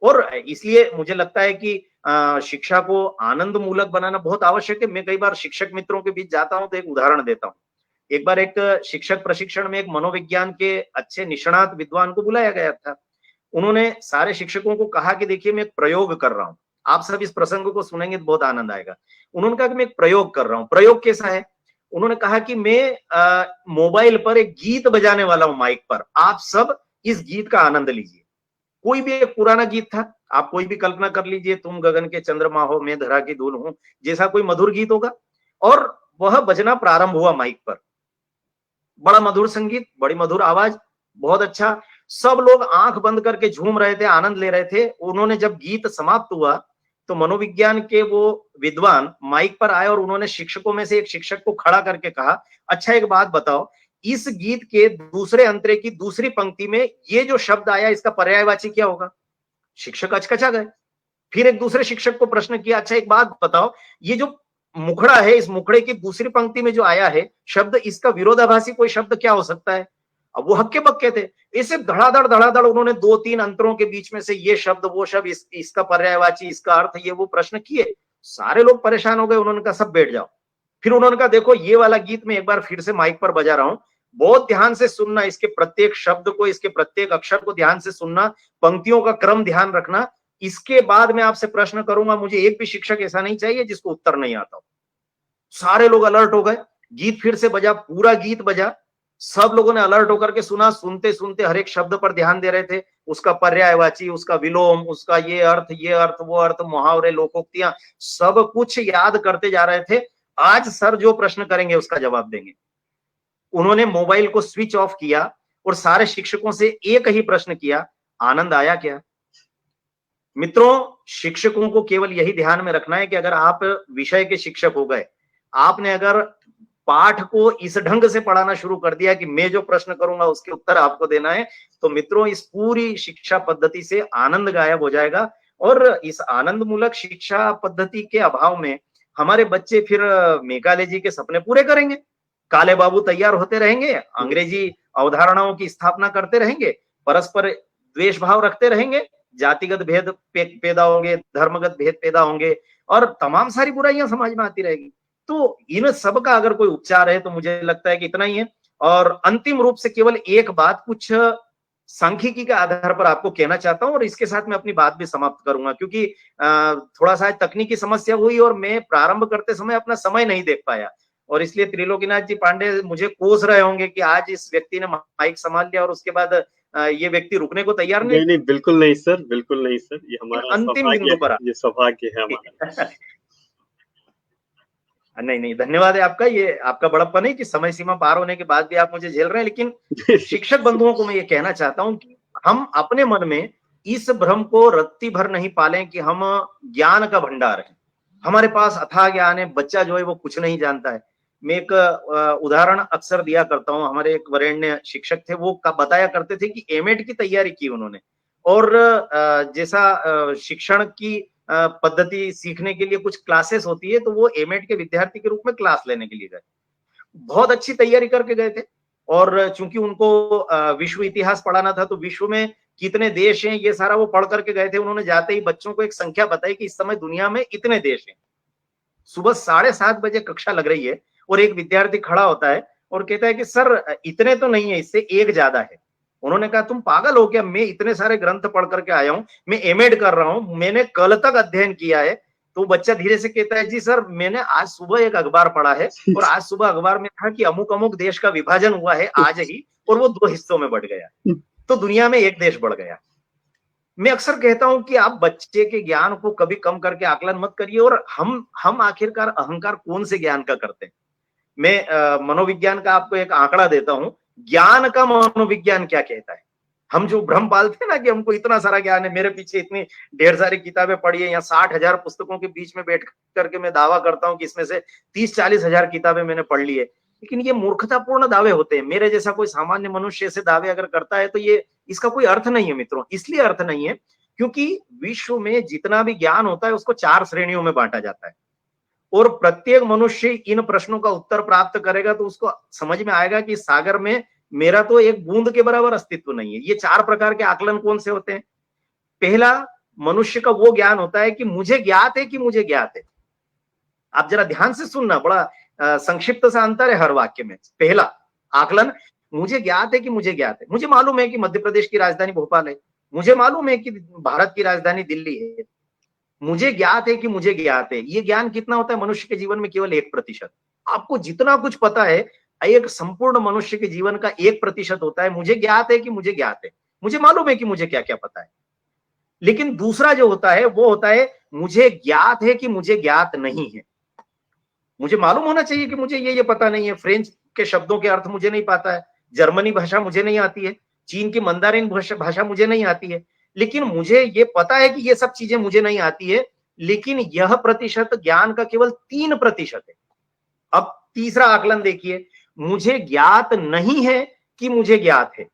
Speaker 2: और इसलिए मुझे लगता है कि शिक्षा को आनंद मूलक बनाना बहुत आवश्यक है। मैं कई बार शिक्षक मित्रों के बीच जाता हूं तो एक उदाहरण देता हूं। एक बार एक शिक्षक प्रशिक्षण में एक मनोविज्ञान के अच्छे निष्णात विद्वान को बुलाया गया था। उन्होंने सारे शिक्षकों को कहा कि देखिए, मैं एक प्रयोग कर रहा हूं, आप सब इस प्रसंग को सुनेंगे तो बहुत आनंद आएगा। उन्होंने कहा कि मैं एक प्रयोग कर रहा हूं। प्रयोग कैसा है? उन्होंने कहा कि मैं मोबाइल पर एक गीत बजाने वाला हूं माइक पर, आप सब इस गीत का आनंद लीजिए। कोई भी एक पुराना गीत था, आप कोई भी कल्पना कर लीजिए, तुम गगन के चंद्रमा हो, मैं धरा की धूल हूं, जैसा कोई मधुर गीत होगा, और वह बजना प्रारंभ हुआ माइक पर। बड़ा मधुर संगीत, बड़ी मधुर आवाज, बहुत अच्छा। सब लोग आंख बंद करके झूम रहे थे, आनंद ले रहे थे। उन्होंने जब गीत समाप्त हुआ तो मनोविज्ञान के वो विद्वान माइक पर आए और उन्होंने शिक्षकों में से एक शिक्षक को खड़ा करके कहा, अच्छा एक बात बताओ, इस गीत के दूसरे अंतरे की दूसरी पंक्ति में ये जो शब्द आया, इसका पर्यायवाची क्या होगा? शिक्षक अचकचा गए। फिर एक दूसरे शिक्षक को प्रश्न किया, अच्छा एक बात बताओ, ये जो मुखड़ा है, इस मुखड़े की दूसरी पंक्ति में जो आया है शब्द, इसका विरोधाभासी कोई शब्द क्या हो सकता है? अब वो हक्के बक्के थे। इसे धड़ाधड़ उन्होंने दो तीन अंतरों के बीच में से ये शब्द वो शब्द, इसका पर्यायवाची, इसका अर्थ, ये वो प्रश्न किए। सारे लोग परेशान हो गए। उन्होंने कहा सब बैठ जाओ। फिर उन्होंने कहा देखो, ये वाला गीत मैं एक बार फिर से माइक पर बजा रहा हूं, बहुत ध्यान से सुनना, इसके प्रत्येक शब्द को, इसके प्रत्येक अक्षर को ध्यान से सुनना, पंक्तियों का क्रम ध्यान रखना। इसके बाद मैं आपसे प्रश्न करूंगा, मुझे एक भी शिक्षक ऐसा नहीं चाहिए जिसको उत्तर नहीं आता हो। सारे लोग अलर्ट हो गए। गीत फिर से बजा, पूरा गीत बजा, सब लोगों ने अलर्ट होकर के सुना। सुनते सुनते हर एक शब्द पर ध्यान दे रहे थे। उसका पर्यायवाची, उसका विलोम, उसका ये अर्थ, वो अर्थ, मुहावरे, लोकोक्तियां, सब कुछ याद करते जा रहे थे। आज सर जो प्रश्न करेंगे उसका जवाब देंगे। उन्होंने मोबाइल को स्विच ऑफ किया और सारे शिक्षकों से एक ही प्रश्न किया, आनंद आया क्या? मित्रों, शिक्षकों को केवल यही ध्यान में रखना है कि अगर आप विषय के शिक्षक हो गए, आपने अगर पाठ को इस ढंग से पढ़ाना शुरू कर दिया कि मैं जो प्रश्न करूंगा उसके उत्तर आपको देना है, तो मित्रों इस पूरी शिक्षा पद्धति से आनंद गायब हो जाएगा। और इस आनंद मूलक शिक्षा पद्धति के अभाव में हमारे बच्चे फिर मेकाले के सपने पूरे करेंगे, काले बाबू तैयार होते रहेंगे, अंग्रेजी अवधारणाओं की स्थापना करते रहेंगे, परस्पर द्वेष भाव रखते रहेंगे, जातिगत भेद पैदा होंगे, धर्मगत भेद पैदा होंगे और तमाम सारी बुराइयां समाज में आती रहेगी। तो इन सब का अगर कोई उपचार है तो मुझे लगता है कि इतना ही है। और अंतिम रूप से केवल एक बात कुछ सांख्यिकी के आधार पर आपको कहना चाहता हूं और इसके साथ मैं अपनी बात भी समाप्त करूंगा, क्योंकि थोड़ा सा तकनीकी समस्या हुई और मैं प्रारंभ करते समय अपना समय नहीं देख पाया और इसलिए त्रिलोकीनाथ जी पांडे मुझे कोस रहे होंगे कि आज इस व्यक्ति ने माइक संभाल लिया और उसके बाद ये व्यक्ति रुकने को तैयार नहीं।
Speaker 1: नहीं, बिल्कुल नहीं सर, बिल्कुल नहीं सर, ये हमारा
Speaker 2: अंतिम बिंदु पर
Speaker 1: ये सौभाग्य है हमारा।
Speaker 2: नहीं, धन्यवाद है आपका, ये आपका बड़प्पन है कि समय सीमा पार होने के बाद भी आप मुझे झेल रहे हैं। लेकिन शिक्षक बंधुओं को मैं ये कहना चाहता हूं कि हम अपने मन में इस भ्रम को रत्ती भर नहीं पालें कि हम ज्ञान का भंडार है, हमारे पास अथाह ज्ञान है। बच्चा जो है वो कुछ नहीं जानता है। मैं एक उदाहरण अक्सर दिया करता हूँ। हमारे एक वरेण्य शिक्षक थे, वो बताया करते थे कि एमएड की तैयारी की उन्होंने और जैसा शिक्षण की पद्धति सीखने के लिए कुछ क्लासेस होती है, तो वो एमएड के विद्यार्थी के रूप में क्लास लेने के लिए गए। बहुत अच्छी तैयारी करके गए थे और चूंकि उनको विश्व इतिहास पढ़ाना था, तो विश्व में कितने देश हैं ये सारा वो पढ़ करके गए थे। उन्होंने जाते ही बच्चों को एक संख्या बताई कि इस समय दुनिया में इतने देश हैं। सुबह 7:30 बजे कक्षा लग रही है और एक विद्यार्थी खड़ा होता है और कहता है कि सर इतने तो नहीं है, इससे एक ज्यादा है। उन्होंने कहा तुम पागल हो क्या, मैं इतने सारे ग्रंथ पढ़ करके आया हूं, मैं एमएड कर रहा हूं, मैंने कल तक अध्ययन किया है। तो बच्चा धीरे से कहता है जी सर मैंने आज सुबह एक अखबार पढ़ा है और आज सुबह अखबार में था कि अमुक अमुक देश का विभाजन हुआ है आज ही और वो 2 हिस्सों में बढ़ गया, तो दुनिया में एक देश बढ़ गया। मैं अक्सर कहता हूं कि आप बच्चे के ज्ञान को कभी कम करके आकलन मत करिए। और हम आखिरकार अहंकार कौन से ज्ञान का करते हैं? मैं मनोविज्ञान का आपको एक आंकड़ा देता हूं, ज्ञान का मनोविज्ञान क्या कहता है। हम जो भ्रम पालते हैं ना कि हमको इतना सारा ज्ञान है, मेरे पीछे इतनी ढेर सारी किताबें पढ़ी है, या 60,000 पुस्तकों के बीच में बैठ करके मैं दावा करता हूं कि इसमें से 30-40 हजार किताबें मैंने पढ़ ली है। लेकिन ये मूर्खतापूर्ण दावे होते हैं। मेरे जैसा कोई सामान्य मनुष्य ऐसे दावे अगर करता है तो ये इसका कोई अर्थ नहीं है मित्रों। इसलिए अर्थ नहीं है क्योंकि विश्व में जितना भी ज्ञान होता है उसको 4 श्रेणियों में बांटा जाता है और प्रत्येक मनुष्य इन प्रश्नों का उत्तर प्राप्त करेगा तो उसको समझ में आएगा कि सागर में मेरा तो एक बूंद के बराबर अस्तित्व नहीं है। ये 4 प्रकार के आकलन कौन से होते हैं? पहला, मनुष्य का वो ज्ञान होता है कि मुझे ज्ञात है कि मुझे ज्ञात है। आप जरा ध्यान से सुनना, बड़ा संक्षिप्त सा अंतर है हर वाक्य में। पहला आकलन, मुझे ज्ञात है कि मुझे ज्ञात है। मुझे मालूम है कि मध्य प्रदेश की राजधानी भोपाल है, मुझे मालूम है कि भारत की राजधानी दिल्ली है, मुझे ज्ञात है कि मुझे ज्ञात है। ये ज्ञान कितना होता है मनुष्य के जीवन में? केवल 1%। आपको जितना कुछ पता है एक संपूर्ण मनुष्य के जीवन का 1% होता है। मुझे ज्ञात है कि मुझे ज्ञात है, मुझे मालूम है कि मुझे क्या क्या पता है। लेकिन दूसरा जो होता है वो होता है मुझे ज्ञात है कि मुझे ज्ञात नहीं है। मुझे मालूम होना चाहिए कि मुझे ये पता नहीं है, फ्रेंच के शब्दों के अर्थ मुझे नहीं पता है, जर्मनी भाषा मुझे नहीं आती है, चीन की मंदारिन भाषा मुझे नहीं आती है, लेकिन मुझे ये पता है कि ये सब चीजें मुझे नहीं आती है। लेकिन यह प्रतिशत ज्ञान का केवल 3% है। अब तीसरा आकलन देखिए, मुझे ज्ञात नहीं है कि मुझे ज्ञात है।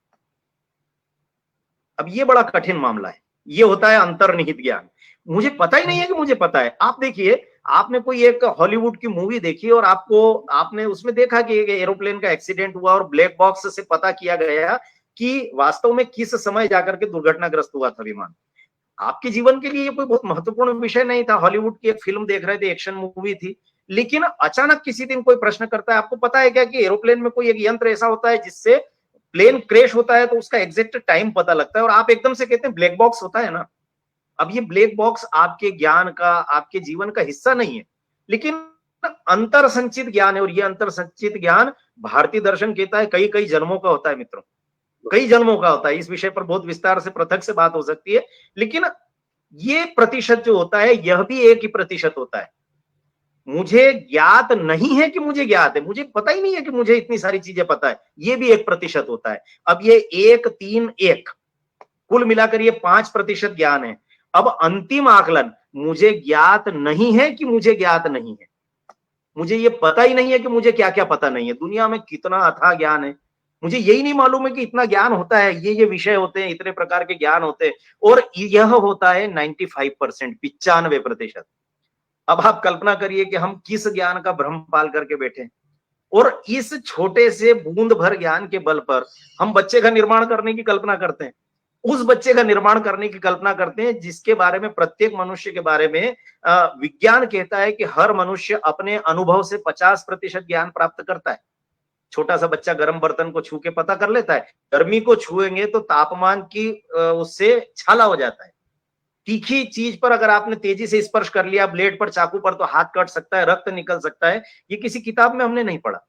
Speaker 2: अब ये बड़ा कठिन मामला है। ये होता है अंतर्निहित ज्ञान। मुझे पता ही नहीं है कि मुझे पता है। आप देखिए, आपने कोई एक हॉलीवुड की मूवी देखी और आपने उसमें देखा कि एक एरोप्लेन का एक्सीडेंट हुआ और ब्लैक बॉक्स से पता किया गया कि वास्तव में किस समय जाकर के दुर्घटनाग्रस्त हुआ था विमान। आपके जीवन के लिए ये कोई बहुत महत्वपूर्ण विषय नहीं था। हॉलीवुड की एक फिल्म देख रहे थे, एक्शन मूवी थी, लेकिन अचानक किसी दिन कोई प्रश्न करता है, आपको पता है क्या कि एरोप्लेन में कोई एक यंत्र ऐसा होता है जिससे प्लेन क्रैश होता है तो उसका एग्जैक्ट टाइम पता लगता है, और आप एकदम से कहते हैं ब्लैक बॉक्स होता है ना। अब ये ब्लैक बॉक्स आपके ज्ञान का, आपके जीवन का हिस्सा नहीं है, लेकिन अंतर संचित ज्ञान है। और ये अंतर संचित ज्ञान भारतीय दर्शन कहता है कई कई जन्मों का होता है मित्रों। कई जन्मों का होता है। इस विषय पर बहुत विस्तार से पृथक से बात हो सकती है, लेकिन ये प्रतिशत जो होता है यह भी एक ही प्रतिशत होता है। मुझे ज्ञात नहीं है कि मुझे ज्ञात है, मुझे पता ही नहीं है कि मुझे इतनी सारी चीजें पता है, ये भी 1% होता है। अब ये 1, 3, 1 कुल मिलाकर ये 5% ज्ञान है। अब अंतिम आकलन मुझे ज्ञात नहीं है कि मुझे ज्ञात नहीं है, मुझे ये पता ही नहीं है कि मुझे क्या क्या पता नहीं है। दुनिया में कितना अथाह ज्ञान है, मुझे यही नहीं मालूम है कि इतना ज्ञान होता है, ये विषय होते हैं, इतने प्रकार के ज्ञान होते हैं, और यह होता है 95%, 95%। अब आप कल्पना करिए कि हम किस ज्ञान का भ्रम पाल करके बैठे, और इस छोटे से बूंद भर ज्ञान के बल पर हम बच्चे का निर्माण करने की कल्पना करते हैं। उस बच्चे का निर्माण करने की कल्पना करते हैं जिसके बारे में, प्रत्येक मनुष्य के बारे में विज्ञान कहता है कि हर मनुष्य अपने अनुभव से 50% ज्ञान प्राप्त करता है। छोटा सा बच्चा गर्म बर्तन को छू के पता कर लेता है, गर्मी को छुएंगे तो तापमान की उससे छाला हो जाता है। तीखी चीज पर अगर आपने तेजी से स्पर्श कर लिया, ब्लेड पर, चाकू पर, तो हाथ कट सकता है, रक्त निकल सकता है। ये किसी किताब में हमने नहीं पढ़ा,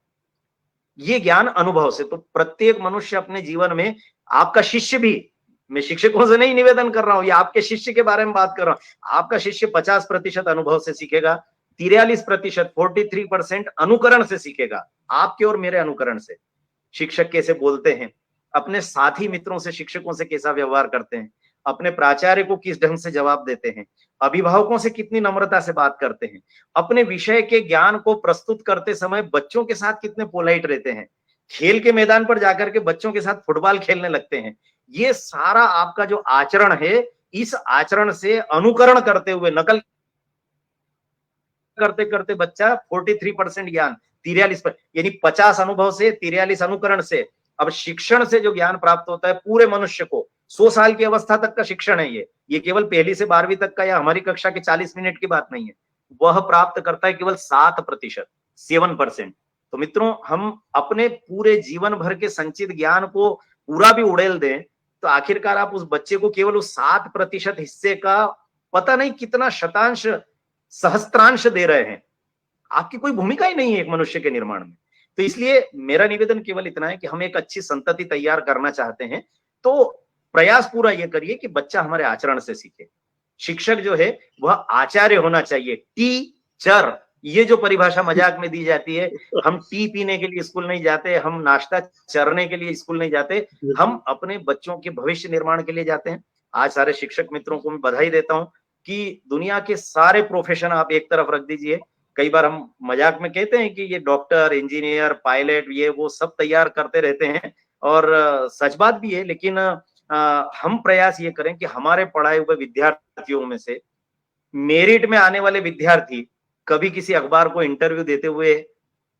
Speaker 2: ये ज्ञान अनुभव से। तो प्रत्येक मनुष्य अपने जीवन में, आपका शिष्य भी, मैं शिक्षकों से नहीं निवेदन कर रहा हूं, ये आपके शिष्य के बारे में बात कर रहा हूं, आपका शिष्य 50% अनुभव से सीखेगा, 43%, 43% अनुकरण से सीखेगा, आपके और मेरे अनुकरण से। शिक्षक कैसे बोलते हैं, अपने साथी मित्रों से, शिक्षकों से कैसा व्यवहार करते हैं, अपने प्राचार्य को किस ढंग से जवाब देते हैं, अभिभावकों से कितनी नम्रता से बात करते हैं, अपने विषय के ज्ञान को प्रस्तुत करते समय बच्चों के साथ कितने पोलाइट रहते हैं, खेल के मैदान पर जाकर के बच्चों के साथ फुटबॉल खेलने लगते हैं। ये सारा आपका जो आचरण है, इस आचरण से अनुकरण करते हुए, नकल करते करते बच्चा 43% ज्ञान, 43 पर, यानी 50 अनुभव से, 43 अनुकरण से। अब शिक्षण से जो ज्ञान प्राप्त होता है पूरे मनुष्य को, 100 साल की अवस्था तक का शिक्षण है ये केवल पहली से 12वीं तक का या हमारी कक्षा के 40 मिनट की बात नहीं है। वह प्राप्त करता है केवल 7%, 7%। तो मित्रों, हम अपने पूरे जीवन भर के संचित ज्ञान को पूरा भी उड़ेल दें तो आखिरकार आप उस बच्चे को केवल उस 7% हिस्से का पता नहीं कितना शतांश, सहस्त्रांश दे रहे हैं। आपकी कोई भूमिका ही नहीं है एक मनुष्य के निर्माण में। तो इसलिए मेरा निवेदन केवल इतना है कि हम एक अच्छी संतति तैयार करना चाहते हैं तो प्रयास पूरा ये करिए कि बच्चा हमारे आचरण से सीखे। शिक्षक जो है वह आचार्य होना चाहिए, टीचर, ये जो परिभाषा मजाक में दी जाती है, हम टी पीने के लिए स्कूल नहीं जाते, हम नाश्ता चरने के लिए स्कूल नहीं जाते, हम अपने बच्चों के भविष्य निर्माण के लिए जाते हैं। आज सारे शिक्षक मित्रों को मैं बधाई देता हूं कि दुनिया के सारे प्रोफेशन आप एक तरफ रख दीजिए। कई बार हम मजाक में कहते हैं कि ये डॉक्टर, इंजीनियर, पायलट, ये वो सब तैयार करते रहते हैं, और सच बात भी है। लेकिन हम प्रयास ये करें कि हमारे पढ़ाए हुए विद्यार्थियों में से मेरिट में आने वाले विद्यार्थी कभी किसी अखबार को इंटरव्यू देते हुए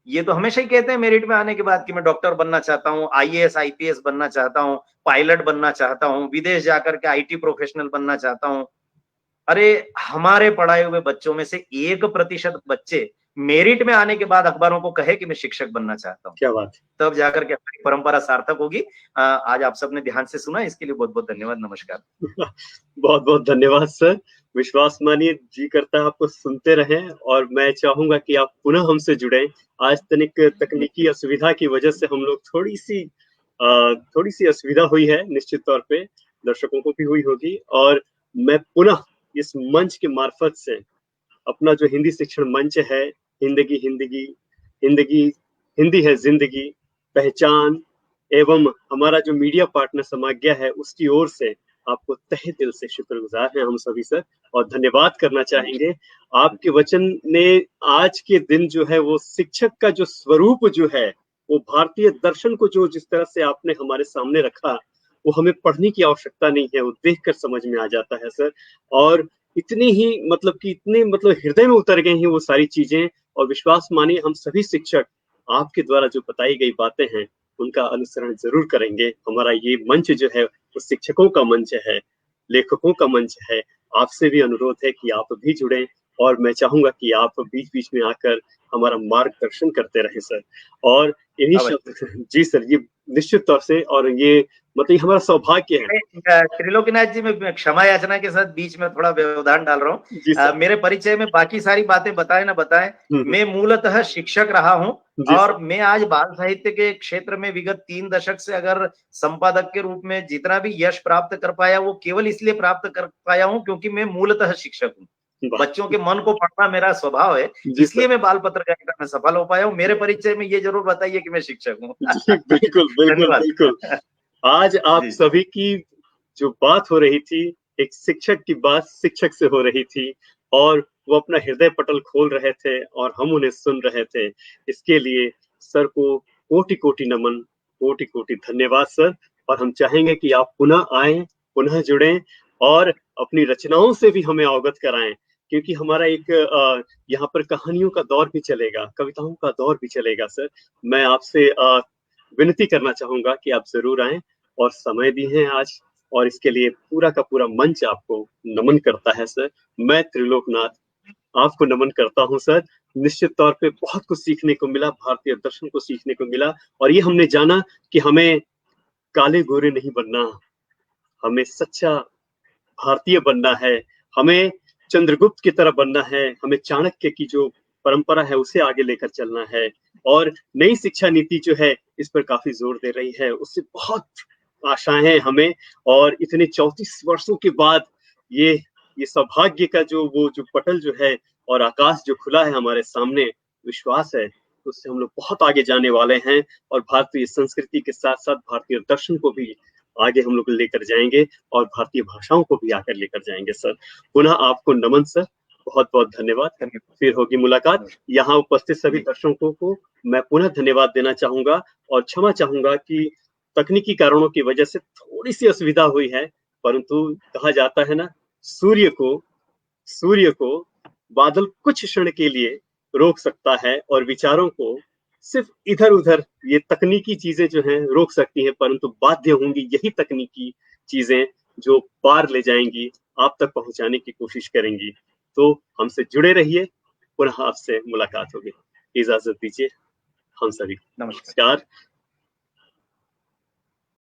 Speaker 2: ये तो हमेशा ही कहते हैं मेरिट में आने के बाद कि मैं डॉक्टर बनना चाहता हूँ, आईएएस, आईपीएस बनना चाहता हूँ, पायलट बनना चाहता हूँ, विदेश जाकर के आईटी प्रोफेशनल बनना चाहता हूँ। अरे, हमारे पढ़ाए हुए बच्चों में से 1% बच्चे मेरिट में आने के बाद अखबारों को कहे कि मैं शिक्षक बनना चाहता हूँ,
Speaker 1: क्या बात है।
Speaker 2: तब जाकर के हमारी परंपरा सार्थक होगी। आज आप सबने ध्यान से सुना, इसके लिए बहुत बहुत धन्यवाद। नमस्कार।
Speaker 1: बहुत बहुत धन्यवाद सर। विश्वास मानिए, जी करता है आपको सुनते रहें, और मैं चाहूंगा कि आप पुनः हमसे जुड़ें। आज तकनीकी असुविधा की वजह से हम लोग थोड़ी सी असुविधा हुई है, निश्चित तौर पे दर्शकों को भी हुई होगी। और मैं पुनः इस मंच के मार्फत से अपना जो हिंदी शिक्षण मंच है, हिंदगी हिंदगी हिंदगी हिंदी है जिंदगी पहचान, एवं हमारा जो मीडिया पार्टनर समाज्ञा है, उसकी ओर से आपको तहे दिल से शुक्रगुजार हैं हम सभी सर, और धन्यवाद करना चाहेंगे। आपके वचन ने आज के दिन जो है वो शिक्षक का जो स्वरूप जो है, वो भारतीय दर्शन को जो जिस तरह से आपने हमारे सामने रखा, वो हमें पढ़ने की आवश्यकता नहीं है, वो देखकर समझ में आ जाता है सर। और इतनी ही इतने हृदय में उतर गए हैं वो सारी चीजें। और विश्वास मानिए, हम सभी शिक्षक आपके द्वारा जो बताई गई बातें हैं उनका अनुसरण जरूर करेंगे। हमारा ये मंच जो है वो शिक्षकों का मंच है, लेखकों का मंच है। आपसे भी अनुरोध है कि आप भी जुड़ें, और मैं चाहूंगा कि आप बीच बीच में आकर हमारा मार्गदर्शन करते रहें सर। और इन्हीं शब्द जी सर, ये निश्चित तौर से, और ये मतलब हमारा सौभाग्य है।
Speaker 2: त्रिलोकीनाथ जी, मैं क्षमा याचना के साथ बीच में थोड़ा व्यवधान डाल रहा
Speaker 1: जी
Speaker 2: हूँ।
Speaker 1: सर।
Speaker 2: मेरे परिचय में बाकी सारी बातें बताए ना बताए,
Speaker 1: हम्म,
Speaker 2: मैं मूलतः शिक्षक रहा हूँ
Speaker 1: जी
Speaker 2: और
Speaker 1: सर।
Speaker 2: मैं आज बाल साहित्य के क्षेत्र में विगत 3 दशक से अगर संपादक के रूप में जितना भी यश प्राप्त कर पाया, वो केवल इसलिए प्राप्त कर पाया हूँ क्योंकि मैं मूलतः शिक्षक हूँ।
Speaker 1: वाह!
Speaker 2: बच्चों के मन को पढ़ना मेरा स्वभाव है,
Speaker 1: जी सर।
Speaker 2: इसलिए मैं बाल पत्रकारिता में सफल हो पाया हूँ। मेरे परिचय में ये जरूर बताइए कि मैं शिक्षक हूँ।
Speaker 1: जी, बिल्कुल, बिल्कुल,
Speaker 2: धन्यवाद।
Speaker 1: बिल्कुल। आज आप
Speaker 2: जी,
Speaker 1: सभी की जो बात हो रही थी, एक शिक्षक की बात शिक्षक से हो रही थी, और वो अपना हृदय पटल खोल रहे थे और हम उन्हें सुन रहे थे। इसके लिए सर को कोटि-कोटि नमन, कोटि-कोटि धन्यवाद सर। और हम चाहेंगे कि आप पुनः आएँ, पुनः जुड़ें और अपनी रचनाओं से भी हमें अवगत कराएँ, क्योंकि हमारा एक यहाँ पर कहानियों का दौर भी चलेगा, कविताओं का दौर भी चलेगा सर। मैं आपसे विनती करना चाहूँगा कि आप ज़रूर आएँ, और समय भी है आज, और इसके लिए पूरा का पूरा मंच आपको नमन करता है सर। मैं त्रिलोकनाथ आपको नमन करता हूँ सर। निश्चित तौर पे बहुत कुछ सीखने को मिला, भारतीय दर्शन को सीखने को मिला, और ये हमने जाना कि हमें काले-गोरे नहीं बनना, हमें सच्चा भारतीय बनना है, हमें चंद्रगुप्त की तरह बनना है, हमें चाणक्य की जो परंपरा है उसे आगे लेकर चलना है। और नई शिक्षा नीति जो है इस पर काफ़ी ज़ोर दे रही है, उससे बहुत आशाएँ हैं हमें। और इतने 34 वर्षों के बाद ये ये सौभाग्य का जो पटल जो है और आकाश जो खुला है हमारे सामने, विश्वास है, उससे हम लोग बहुत आगे जाने वाले हैं, और भारतीय संस्कृति के साथ-साथ भारतीय दर्शन को भी आगे हम लोग लेकर जाएँगे, और भारतीय भाषाओं को भी आकर लेकर जाएँगे सर। पुनः आपको नमन सर, बहुत-बहुत धन्यवाद।
Speaker 2: धन्यवाद।
Speaker 1: फिर होगी मुलाकात। यहाँ उपस्थित सभी
Speaker 2: जी,
Speaker 1: दर्शकों को मैं पुनः धन्यवाद देना चाहूँगा, और क्षमा चाहूँगा कि तकनीकी कारणों की वजह से थोड़ी-सी असुविधा हुई है, परंतु कहा जाता है ना, सूर्य को सूर्य को बादल कुछ क्षण के लिए रोक सकता है, और विचारों को सिर्फ इधर-उधर ये तकनीकी चीजें जो हैं रोक सकती हैं, परंतु बाध्य होंगी यही तकनीकी चीजें जो पार ले जाएंगी, आप तक पहुंचाने की कोशिश करेंगी। तो हमसे जुड़े रहिए, पुनः आपसे मुलाकात होगी। इजाजत दीजिए हम सभी।
Speaker 2: नमस्कार।
Speaker 1: नमस्कार।